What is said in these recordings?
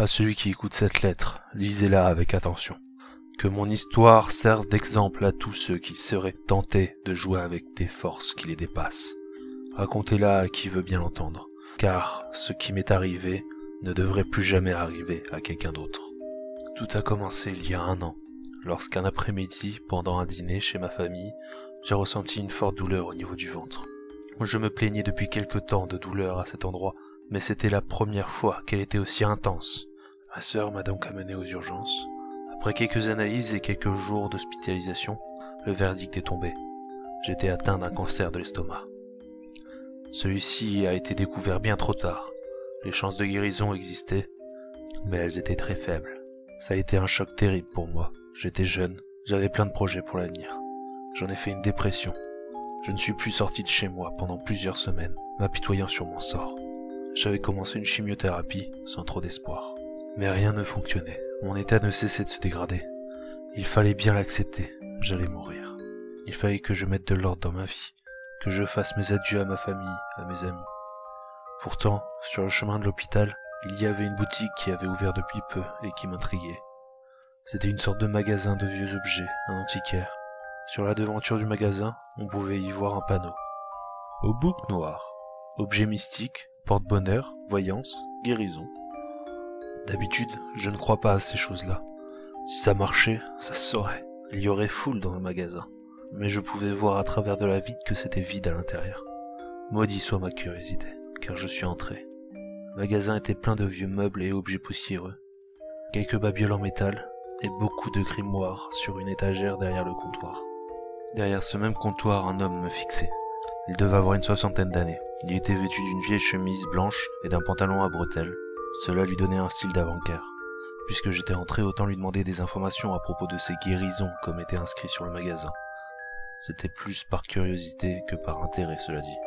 À celui qui écoute cette lettre, lisez-la avec attention. Que mon histoire serve d'exemple à tous ceux qui seraient tentés de jouer avec des forces qui les dépassent. Racontez-la à qui veut bien l'entendre, car ce qui m'est arrivé ne devrait plus jamais arriver à quelqu'un d'autre. Tout a commencé il y a 1 an, lorsqu'un après-midi, pendant un dîner chez ma famille, j'ai ressenti une forte douleur au niveau du ventre. Je me plaignais depuis quelque temps de douleur à cet endroit, mais c'était la première fois qu'elle était aussi intense. Ma sœur m'a donc amené aux urgences. Après quelques analyses et quelques jours d'hospitalisation, le verdict est tombé. J'étais atteint d'un cancer de l'estomac. Celui-ci a été découvert bien trop tard. Les chances de guérison existaient, mais elles étaient très faibles. Ça a été un choc terrible pour moi. J'étais jeune, j'avais plein de projets pour l'avenir. J'en ai fait une dépression. Je ne suis plus sorti de chez moi pendant plusieurs semaines, m'apitoyant sur mon sort. J'avais commencé une chimiothérapie sans trop d'espoir. Mais rien ne fonctionnait. Mon état ne cessait de se dégrader. Il fallait bien l'accepter. J'allais mourir. Il fallait que je mette de l'ordre dans ma vie, que je fasse mes adieux à ma famille, à mes amis. Pourtant, sur le chemin de l'hôpital, il y avait une boutique qui avait ouvert depuis peu et qui m'intriguait. C'était une sorte de magasin de vieux objets, un antiquaire. Sur la devanture du magasin, on pouvait y voir un panneau. Au bouc noir. Objets mystiques, porte-bonheur, voyance, guérison. D'habitude, je ne crois pas à ces choses-là. Si ça marchait, ça se saurait. Il y aurait foule dans le magasin. Mais je pouvais voir à travers de la vitre que c'était vide à l'intérieur. Maudit soit ma curiosité, car je suis entré. Le magasin était plein de vieux meubles et objets poussiéreux. Quelques babioles en métal, et beaucoup de grimoires sur une étagère derrière le comptoir. Derrière ce même comptoir, un homme me fixait. Il devait avoir une 60aine d'années. Il était vêtu d'une vieille chemise blanche et d'un pantalon à bretelles. Cela lui donnait un style d'avant-guerre. Puisque j'étais entré, autant lui demander des informations à propos de ses guérisons comme était inscrit sur le magasin. C'était plus par curiosité que par intérêt, cela dit.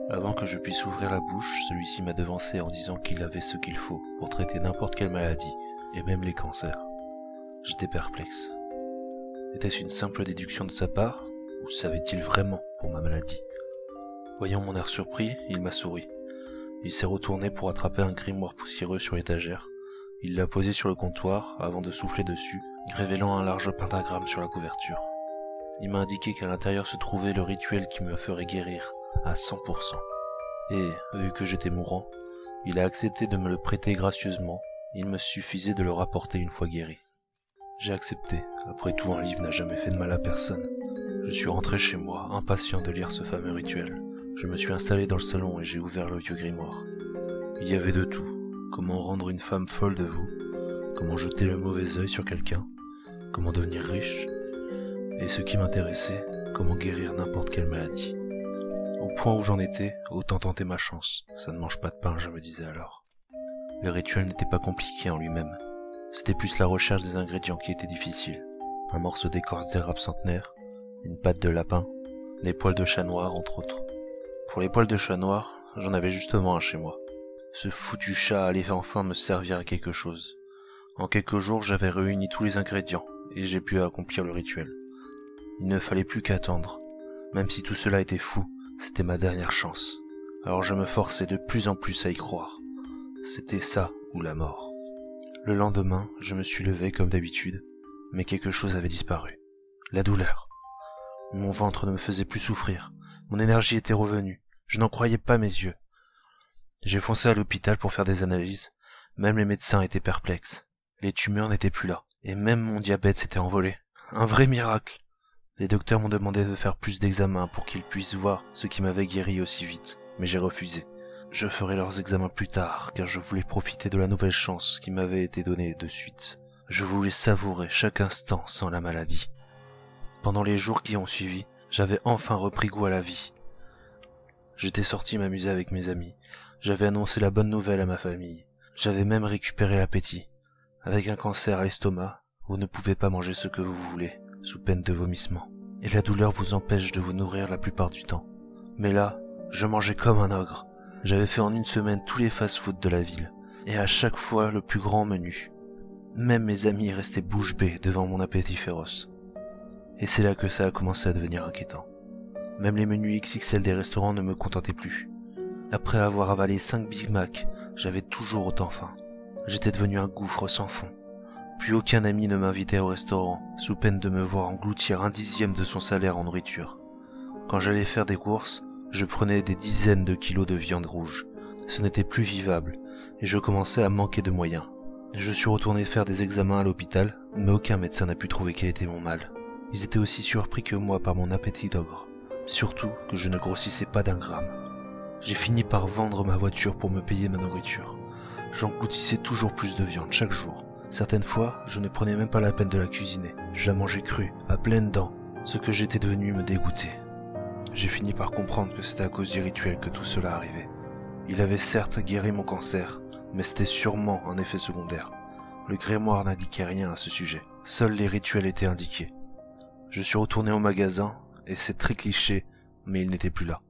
Avant que je puisse ouvrir la bouche, celui-ci m'a devancé en disant qu'il avait ce qu'il faut pour traiter n'importe quelle maladie, et même les cancers. J'étais perplexe. Était-ce une simple déduction de sa part, ou savait-il vraiment pour ma maladie? Voyant mon air surpris, il m'a souri. Il s'est retourné pour attraper un grimoire poussiéreux sur l'étagère. Il l'a posé sur le comptoir avant de souffler dessus, révélant un large pentagramme sur la couverture. Il m'a indiqué qu'à l'intérieur se trouvait le rituel qui me ferait guérir à 100%. Et, vu que j'étais mourant, il a accepté de me le prêter gracieusement. Il me suffisait de le rapporter une fois guéri. J'ai accepté. Après tout, un livre n'a jamais fait de mal à personne. Je suis rentré chez moi, impatient de lire ce fameux rituel. Je me suis installé dans le salon et j'ai ouvert le vieux grimoire. Il y avait de tout. Comment rendre une femme folle de vous, comment jeter le mauvais œil sur quelqu'un, comment devenir riche, et ce qui m'intéressait, comment guérir n'importe quelle maladie. Au point où j'en étais, autant tenter ma chance. Ça ne mange pas de pain, je me disais alors. Le rituel n'était pas compliqué en lui-même. C'était plus la recherche des ingrédients qui était difficile. Un morceau d'écorce d'érable centenaire, une patte de lapin, des poils de chat noir, entre autres. Pour les poils de chat noir, j'en avais justement un chez moi. Ce foutu chat allait enfin me servir à quelque chose. En quelques jours, j'avais réuni tous les ingrédients, et j'ai pu accomplir le rituel. Il ne fallait plus qu'attendre. Même si tout cela était fou, c'était ma dernière chance. Alors je me forçais de plus en plus à y croire. C'était ça ou la mort. Le lendemain, je me suis levé comme d'habitude, mais quelque chose avait disparu. La douleur. Mon ventre ne me faisait plus souffrir. Mon énergie était revenue. Je n'en croyais pas mes yeux. J'ai foncé à l'hôpital pour faire des analyses. Même les médecins étaient perplexes. Les tumeurs n'étaient plus là. Et même mon diabète s'était envolé. Un vrai miracle. Les docteurs m'ont demandé de faire plus d'examens pour qu'ils puissent voir ce qui m'avait guéri aussi vite. Mais j'ai refusé. Je ferai leurs examens plus tard, car je voulais profiter de la nouvelle chance qui m'avait été donnée de suite. Je voulais savourer chaque instant sans la maladie. Pendant les jours qui ont suivi, j'avais enfin repris goût à la vie. J'étais sorti m'amuser avec mes amis. J'avais annoncé la bonne nouvelle à ma famille. J'avais même récupéré l'appétit. Avec un cancer à l'estomac, vous ne pouvez pas manger ce que vous voulez, sous peine de vomissement. Et la douleur vous empêche de vous nourrir la plupart du temps. Mais là, je mangeais comme un ogre. J'avais fait en 1 semaine tous les fast-food de la ville. Et à chaque fois le plus grand menu. Même mes amis restaient bouche bée devant mon appétit féroce. Et c'est là que ça a commencé à devenir inquiétant. Même les menus XXL des restaurants ne me contentaient plus. Après avoir avalé 5 Big Mac, j'avais toujours autant faim. J'étais devenu un gouffre sans fond. Plus aucun ami ne m'invitait au restaurant, sous peine de me voir engloutir 1/10 de son salaire en nourriture. Quand j'allais faire des courses, je prenais des dizaines de kilos de viande rouge. Ce n'était plus vivable, et je commençais à manquer de moyens. Je suis retourné faire des examens à l'hôpital, mais aucun médecin n'a pu trouver quel était mon mal. Ils étaient aussi surpris que moi par mon appétit d'ogre, surtout que je ne grossissais pas d'1 gramme. J'ai fini par vendre ma voiture pour me payer ma nourriture. J'engloutissais toujours plus de viande chaque jour. Certaines fois, je ne prenais même pas la peine de la cuisiner. Je la mangeais crue, à pleines dents. Ce que j'étais devenu me dégoûtait. J'ai fini par comprendre que c'était à cause du rituel que tout cela arrivait. Il avait certes guéri mon cancer, mais c'était sûrement un effet secondaire. Le grimoire n'indiquait rien à ce sujet. Seuls les rituels étaient indiqués. Je suis retourné au magasin, et c'est très cliché, mais il n'était plus là.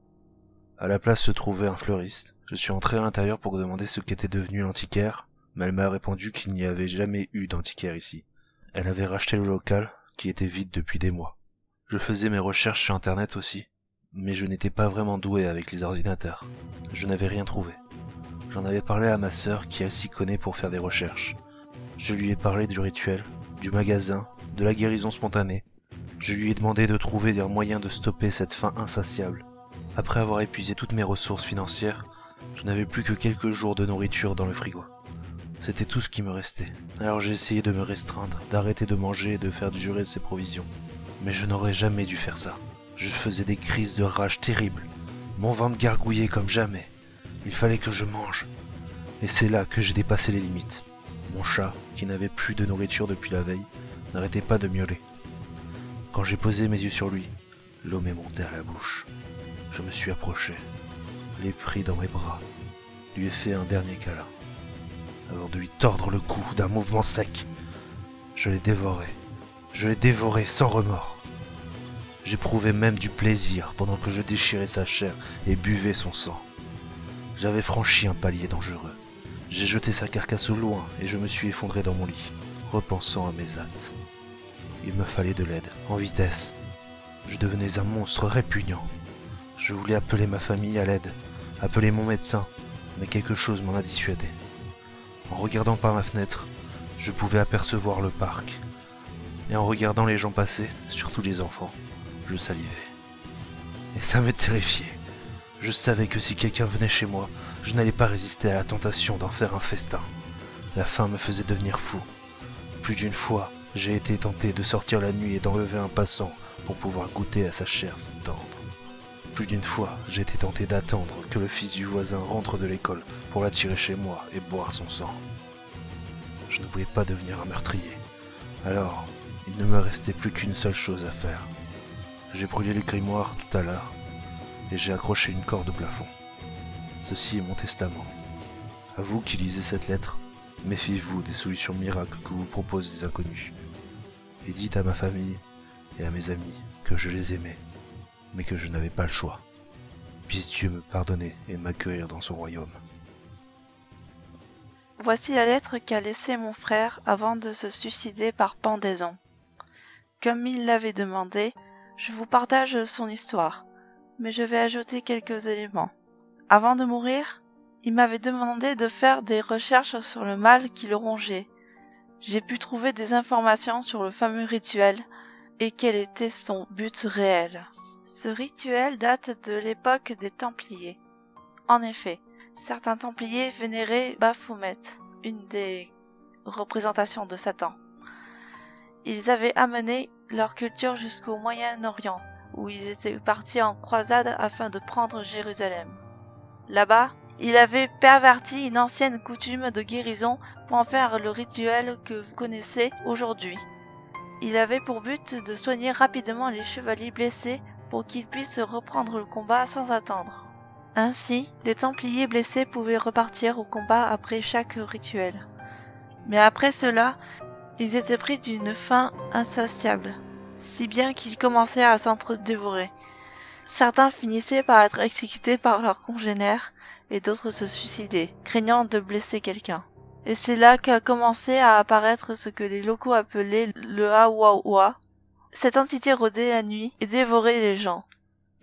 À la place se trouvait un fleuriste. Je suis entré à l'intérieur pour demander ce qu'était devenu l'antiquaire, mais elle m'a répondu qu'il n'y avait jamais eu d'antiquaire ici. Elle avait racheté le local, qui était vide depuis des mois. Je faisais mes recherches sur internet aussi, mais je n'étais pas vraiment doué avec les ordinateurs. Je n'avais rien trouvé. J'en avais parlé à ma sœur qui elle s'y connaît pour faire des recherches. Je lui ai parlé du rituel, du magasin, de la guérison spontanée. Je lui ai demandé de trouver des moyens de stopper cette faim insatiable. Après avoir épuisé toutes mes ressources financières, je n'avais plus que quelques jours de nourriture dans le frigo. C'était tout ce qui me restait. Alors j'ai essayé de me restreindre, d'arrêter de manger et de faire durer ces provisions. Mais je n'aurais jamais dû faire ça. Je faisais des crises de rage terribles. Mon ventre gargouillait comme jamais. Il fallait que je mange. Et c'est là que j'ai dépassé les limites. Mon chat, qui n'avait plus de nourriture depuis la veille, n'arrêtait pas de miauler. Quand j'ai posé mes yeux sur lui, l'eau m'est montée à la bouche. Je me suis approché, l'ai pris dans mes bras, lui ai fait un dernier câlin, avant de lui tordre le cou d'un mouvement sec. Je l'ai dévoré sans remords. J'éprouvais même du plaisir pendant que je déchirais sa chair et buvais son sang. J'avais franchi un palier dangereux. J'ai jeté sa carcasse au loin et je me suis effondré dans mon lit, repensant à mes actes. Il me fallait de l'aide, en vitesse. Je devenais un monstre répugnant. Je voulais appeler ma famille à l'aide, appeler mon médecin, mais quelque chose m'en a dissuadé. En regardant par ma fenêtre, je pouvais apercevoir le parc. Et en regardant les gens passer, surtout les enfants, je salivais. Et ça me terrifiait. Je savais que si quelqu'un venait chez moi, je n'allais pas résister à la tentation d'en faire un festin. La faim me faisait devenir fou. Plus d'une fois, j'ai été tenté de sortir la nuit et d'enlever un passant pour pouvoir goûter à sa chair si tendre. Plus d'une fois, j'ai été tenté d'attendre que le fils du voisin rentre de l'école pour l'attirer chez moi et boire son sang. Je ne voulais pas devenir un meurtrier. Alors, il ne me restait plus qu'une seule chose à faire. J'ai brûlé le grimoire tout à l'heure et j'ai accroché une corde au plafond. Ceci est mon testament. À vous qui lisez cette lettre, méfiez-vous des solutions miracles que vous proposent les inconnus. Et dites à ma famille et à mes amis que je les aimais, mais que je n'avais pas le choix. Puisse Dieu me pardonner et m'accueillir dans son royaume. Voici la lettre qu'a laissée mon frère avant de se suicider par pendaison. Comme il l'avait demandé, je vous partage son histoire, mais je vais ajouter quelques éléments. Avant de mourir, il m'avait demandé de faire des recherches sur le mal qui le rongeait. J'ai pu trouver des informations sur le fameux rituel et quel était son but réel. Ce rituel date de l'époque des Templiers. En effet, certains Templiers vénéraient Baphomet, une des représentations de Satan. Ils avaient amené leur culture jusqu'au Moyen-Orient, où ils étaient partis en croisade afin de prendre Jérusalem. Là-bas, il avait perverti une ancienne coutume de guérison pour en faire le rituel que vous connaissez aujourd'hui. Il avait pour but de soigner rapidement les chevaliers blessés pour qu'ils puissent reprendre le combat sans attendre. Ainsi, les Templiers blessés pouvaient repartir au combat après chaque rituel. Mais après cela, ils étaient pris d'une faim insatiable, si bien qu'ils commençaient à s'entre-dévorer. Certains finissaient par être exécutés par leurs congénères et d'autres se suicidaient, craignant de blesser quelqu'un. Et c'est là qu'a commencé à apparaître ce que les locaux appelaient le Hawawa. Cette entité rôdait la nuit et dévorait les gens,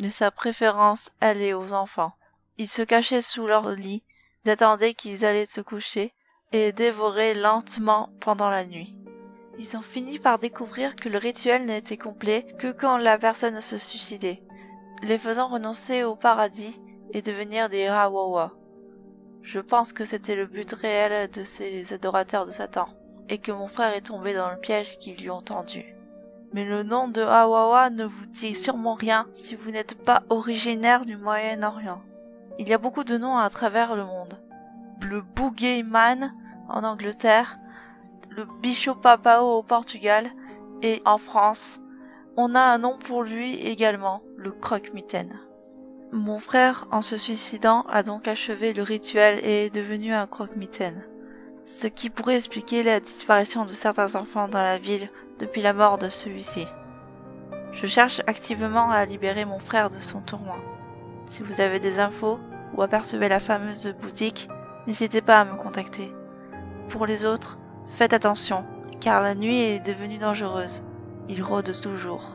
mais sa préférence allait aux enfants. Ils se cachaient sous leur lit, attendaient qu'ils allaient se coucher, et dévorés lentement pendant la nuit. Ils ont fini par découvrir que le rituel n'était complet que quand la personne se suicidait, les faisant renoncer au paradis et devenir des Hawawa. Je pense que c'était le but réel de ces adorateurs de Satan, et que mon frère est tombé dans le piège qu'ils lui ont tendu. Mais le nom de Hawawa ne vous dit sûrement rien si vous n'êtes pas originaire du Moyen-Orient. Il y a beaucoup de noms à travers le monde. Le Boogeyman en Angleterre, le Bicho Papao au Portugal, et en France, on a un nom pour lui également, le Croque-Mitaine. Mon frère, en se suicidant, a donc achevé le rituel et est devenu un croque-mitaine, ce qui pourrait expliquer la disparition de certains enfants dans la ville depuis la mort de celui-ci. Je cherche activement à libérer mon frère de son tourment. Si vous avez des infos ou apercevez la fameuse boutique, n'hésitez pas à me contacter. Pour les autres, faites attention, car la nuit est devenue dangereuse. Ils rôdent toujours.